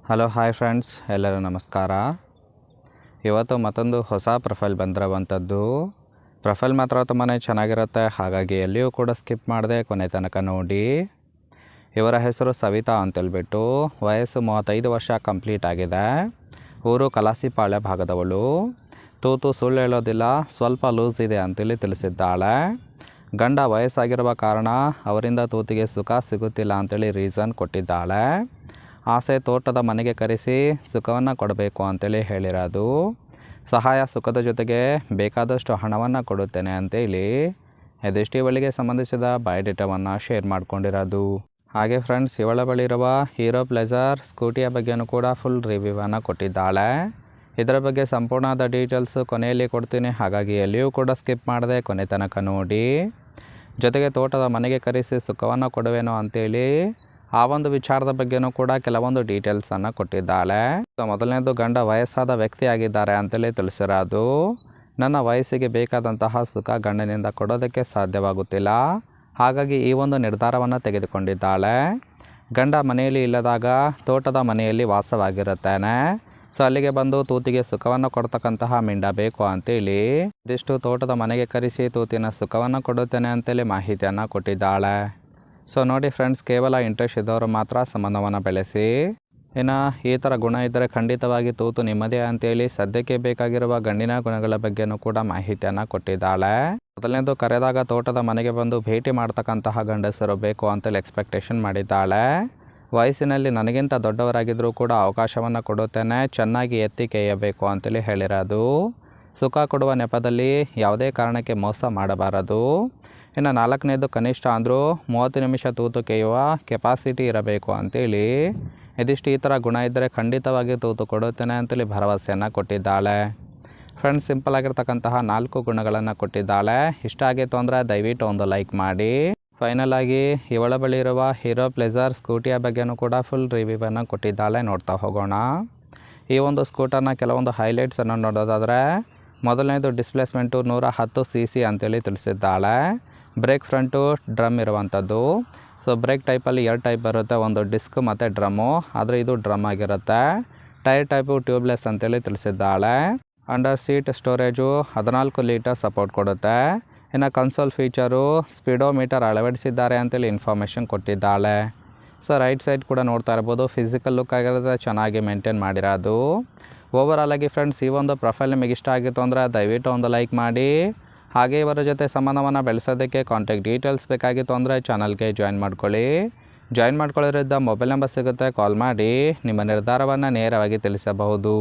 Hello hi friends, ಎಲ್ಲರೂ ನಮಸ್ಕಾರ. ಇವತ್ತು ಮತ್ತೊಂದು ಹೊಸ ಪ್ರೊಫೈಲ್ ಬಂದಿರುವಂಥದ್ದು. ಪ್ರೊಫೈಲ್ ಮಾತ್ರ ತುಂಬಾ ಚೆನ್ನಾಗಿರುತ್ತೆ, ಹಾಗಾಗಿ ಎಲ್ಲಿಯೂ ಕೂಡ ಸ್ಕಿಪ್ ಮಾಡದೆ ಕೊನೆ ತನಕ ನೋಡಿ. ಇವರ ಹೆಸರು ಸವಿತಾ ಅಂತೇಳ್ಬಿಟ್ಟು, ವಯಸ್ಸು 35 ವರ್ಷ ಕಂಪ್ಲೀಟ್ ಆಗಿದೆ. ಊರು ಕಲಾಸಿಪಾಳ್ಯ ಭಾಗದವಳು. ತೂತು ಸುಳ್ಳು ಹೇಳೋದಿಲ್ಲ, ಸ್ವಲ್ಪ ಲೂಸ್ ಇದೆ ಅಂತೇಳಿ ತಿಳಿಸಿದ್ದಾಳೆ. ಗಂಡ ವಯಸ್ಸಾಗಿರುವ ಕಾರಣ ಅವರಿಂದ ತೂತಿಗೆ ಸುಖ ಸಿಗುತ್ತಿಲ್ಲ ಅಂತೇಳಿ ರೀಸನ್ ಕೊಟ್ಟಿದ್ದಾಳೆ. ಆಸೆ ತೋಟದ ಮನೆಗೆ ಕರೆಸಿ ಸುಖವನ್ನು ಕೊಡಬೇಕು ಅಂತೇಳಿ ಹೇಳಿರೋದು. ಸಹಾಯ ಸುಖದ ಜೊತೆಗೆ ಬೇಕಾದಷ್ಟು ಹಣವನ್ನು ಕೊಡುತ್ತೇನೆ ಅಂತೇಳಿ ಎದೆಷ್ಟು ಇವಳಿಗೆ ಸಂಬಂಧಿಸಿದ ಬಯೋಡೇಟಾವನ್ನು ಶೇರ್ ಮಾಡ್ಕೊಂಡಿರೋದು. ಹಾಗೆ ಫ್ರೆಂಡ್ಸ್, ಇವಳ ಬಳಿ ಇರುವ ಹೀರೋ ಪ್ಲೆಜರ್ ಸ್ಕೂಟಿಯ ಬಗ್ಗೆಯೂ ಕೂಡ ಫುಲ್ ರಿವ್ಯೂವನ್ನು ಕೊಟ್ಟಿದ್ದಾಳೆ. ಇದರ ಬಗ್ಗೆ ಸಂಪೂರ್ಣವಾದ ಡೀಟೇಲ್ಸು ಕೊನೆಯಲ್ಲಿ ಕೊಡ್ತೀನಿ, ಹಾಗಾಗಿ ಎಲ್ಲಿಯೂ ಕೂಡ ಸ್ಕಿಪ್ ಮಾಡದೆ ಕೊನೆ ತನಕ ನೋಡಿ. ಜೊತೆಗೆ ತೋಟದ ಮನೆಗೆ ಕರೆಸಿ ಸುಖವನ್ನು ಕೊಡುವೇನೋ ಅಂತೇಳಿ ಆ ಒಂದು ವಿಚಾರದ ಬಗ್ಗೆನೂ ಕೂಡ ಕೆಲವೊಂದು ಡೀಟೇಲ್ಸನ್ನು ಕೊಟ್ಟಿದ್ದಾಳೆ. ಮೊದಲನೇದು, ಗಂಡ ವಯಸ್ಸಾದ ವ್ಯಕ್ತಿಯಾಗಿದ್ದಾರೆ ಅಂತೇಳಿ ತಿಳಿಸಿರೋದು. ನನ್ನ ವಯಸ್ಸಿಗೆ ಬೇಕಾದಂತಹ ಸುಖ ಗಂಡನಿಂದ ಕೊಡೋದಕ್ಕೆ ಸಾಧ್ಯವಾಗುತ್ತಿಲ್ಲ, ಹಾಗಾಗಿ ಈ ಒಂದು ನಿರ್ಧಾರವನ್ನು ತೆಗೆದುಕೊಂಡಿದ್ದಾಳೆ. ಗಂಡ ಮನೆಯಲ್ಲಿ ಇಲ್ಲದಾಗ ತೋಟದ ಮನೆಯಲ್ಲಿ ವಾಸವಾಗಿರುತ್ತೇನೆ. ಸೊ ಅಲ್ಲಿಗೆ ಬಂದು ತೂತಿಗೆ ಸುಖವನ್ನು ಕೊಡ್ತಕ್ಕಂತಹ ಮಿಂಡ ಬೇಕು ಅಂತೇಳಿ ಇದಿಷ್ಟು ತೋಟದ ಮನೆಗೆ ಕರೆಸಿ ತೂತಿನ ಸುಖವನ್ನು ಕೊಡುತ್ತೇನೆ ಅಂತೇಳಿ ಮಾಹಿತಿಯನ್ನು ಕೊಟ್ಟಿದ್ದಾಳೆ. ಸೊ ನೋಡಿ ಫ್ರೆಂಡ್ಸ್, ಕೇವಲ ಇಂಟ್ರೆಸ್ಟ್ ಇದ್ದವರು ಮಾತ್ರ ಸಂಬಂಧವನ್ನು ಬೆಳೆಸಿ. ಇನ್ನು ಈ ಥರ ಗುಣ ಇದ್ದರೆ ಖಂಡಿತವಾಗಿ ತೂತು ನಿಮ್ಮದೇ ಅಂತೇಳಿ ಸದ್ಯಕ್ಕೆ ಬೇಕಾಗಿರುವ ಗಂಡಿನ ಗುಣಗಳ ಬಗ್ಗೆನೂ ಕೂಡ ಮಾಹಿತಿಯನ್ನು ಕೊಟ್ಟಿದ್ದಾಳೆ. ಮೊದಲನೇದು, ಕರೆದಾಗ ತೋಟದ ಮನೆಗೆ ಬಂದು ಭೇಟಿ ಮಾಡ್ತಕ್ಕಂತಹ ಗಂಡಸರು ಬೇಕು ಅಂತೇಳಿ ಎಕ್ಸ್ಪೆಕ್ಟೇಷನ್ ಮಾಡಿದ್ದಾಳೆ. ವಯಸ್ಸಿನಲ್ಲಿ ನನಗಿಂತ ದೊಡ್ಡವರಾಗಿದ್ದರೂ ಕೂಡ ಅವಕಾಶವನ್ನು ಕೊಡುತ್ತೇನೆ, ಚೆನ್ನಾಗಿ ಎತ್ತಿ ಕೇಯಬೇಕು ಅಂತೇಳಿ ಹೇಳಿರೋದು. ಸುಖ ಕೊಡುವ ನೆಪದಲ್ಲಿ ಯಾವುದೇ ಕಾರಣಕ್ಕೆ ಮೋಸ ಮಾಡಬಾರದು. ಇನ್ನು 4ನೇದು, ಕನಿಷ್ಠ ಅಂದರೂ 30 ನಿಮಿಷ ತೂತು ಕೇಯುವ ಕೆಪಾಸಿಟಿ ಇರಬೇಕು ಅಂತೇಳಿ ಇದಿಷ್ಟು ಈ ಥರ ಗುಣ ಇದ್ದರೆ ಖಂಡಿತವಾಗಿ ತೂತು ಕೊಡುತ್ತೇನೆ ಅಂತೇಳಿ ಭರವಸೆಯನ್ನು ಕೊಟ್ಟಿದ್ದಾಳೆ. ಫ್ರೆಂಡ್ಸ್, ಸಿಂಪಲ್ ಆಗಿರ್ತಕ್ಕಂತಹ 4 ಗುಣಗಳನ್ನು ಕೊಟ್ಟಿದ್ದಾಳೆ. ಇಷ್ಟ ಆಗಿತ್ತು ಅಂದರೆ ದಯವಿಟ್ಟು ಒಂದು ಲೈಕ್ ಮಾಡಿ. ಫೈನಲ್ ಆಗಿ ಇವಳ ಬಳಿ ಇರುವ ಹೀರೋ ಪ್ಲೆಜರ್ ಸ್ಕೂಟಿಯ ಬಗ್ಗೆನೂ ಕೂಡ ಫುಲ್ ರಿವ್ಯೂವನ್ನು ಕೊಟ್ಟಿದ್ದಾಳೆ. ನೋಡ್ತಾ ಹೋಗೋಣ. ಈ ಒಂದು ಸ್ಕೂಟರ್ನ ಕೆಲವೊಂದು ಹೈಲೈಟ್ಸನ್ನು ನೋಡೋದಾದರೆ, ಮೊದಲನೇದು ಡಿಸ್ಪ್ಲೇಸ್ಮೆಂಟು 110 cc ಅಂತೇಳಿ ತಿಳಿಸಿದ್ದಾಳೆ. ಬ್ರೇಕ್ ಫ್ರಂಟು ಡ್ರಮ್ ಇರುವಂಥದ್ದು. ಸೊ ಬ್ರೇಕ್ ಟೈಪಲ್ಲಿ 2 ಟೈಪ್ ಬರುತ್ತೆ, ಒಂದು ಡಿಸ್ಕ್ ಮತ್ತು ಡ್ರಮ್ಮು, ಆದರೆ ಇದು ಡ್ರಮ್ ಆಗಿರುತ್ತೆ. ಟೈರ್ ಟೈಪು ಟ್ಯೂಬ್ಲೆಸ್ ಅಂತೇಳಿ ತಿಳಿಸಿದ್ದಾಳೆ. Under seat storage 14 litre support ಕೊಡುತ್ತೆ. ಇನ್ನು ಕನ್ಸೋಲ್ ಫೀಚರು ಸ್ಪೀಡೋಮೀಟರ್ ಅಳವಡಿಸಿದ್ದಾರೆ ಅಂತೇಳಿ ಇನ್ಫಾರ್ಮೇಷನ್ ಕೊಟ್ಟಿದ್ದಾಳೆ. ಸೊ ರೈಟ್ ಸೈಡ್ ಕೂಡ ನೋಡ್ತಾ ಇರ್ಬೋದು, ಫಿಸಿಕಲ್ ಲುಕ್ ಆಗಿರುತ್ತೆ, ಚೆನ್ನಾಗಿ ಮೇಂಟೈನ್ ಮಾಡಿರೋದು. ಓವರಾಲ್ ಆಗಿ ಫ್ರೆಂಡ್ಸ್, ಈ ಒಂದು ಪ್ರೊಫೈಲ್ ನಿಮಗೆ ಇಷ್ಟ ಆಗಿತ್ತು ಅಂದರೆ ದಯವಿಟ್ಟು ಒಂದು ಲೈಕ್ ಮಾಡಿ. ಹಾಗೆ ಇವರ ಜೊತೆ ಸಂಬಂಧವನ್ನು ಬೆಳೆಸೋದಕ್ಕೆ ಕಾಂಟ್ಯಾಕ್ಟ್ ಡೀಟೇಲ್ಸ್ ಬೇಕಾಗಿತ್ತು ಅಂದರೆ ಚಾನಲ್ಗೆ ಜಾಯಿನ್ ಮಾಡ್ಕೊಳ್ಳಿ. ಜಾಯಿನ್ ಮಾಡ್ಕೊಳ್ಳೋದ್ರಿಂದ ಮೊಬೈಲ್ ನಂಬರ್ ಸಿಗುತ್ತೆ, ಕಾಲ್ ಮಾಡಿ ನಿಮ್ಮ ನಿರ್ಧಾರವನ್ನು ನೇರವಾಗಿ ತಿಳಿಸಬಹುದು.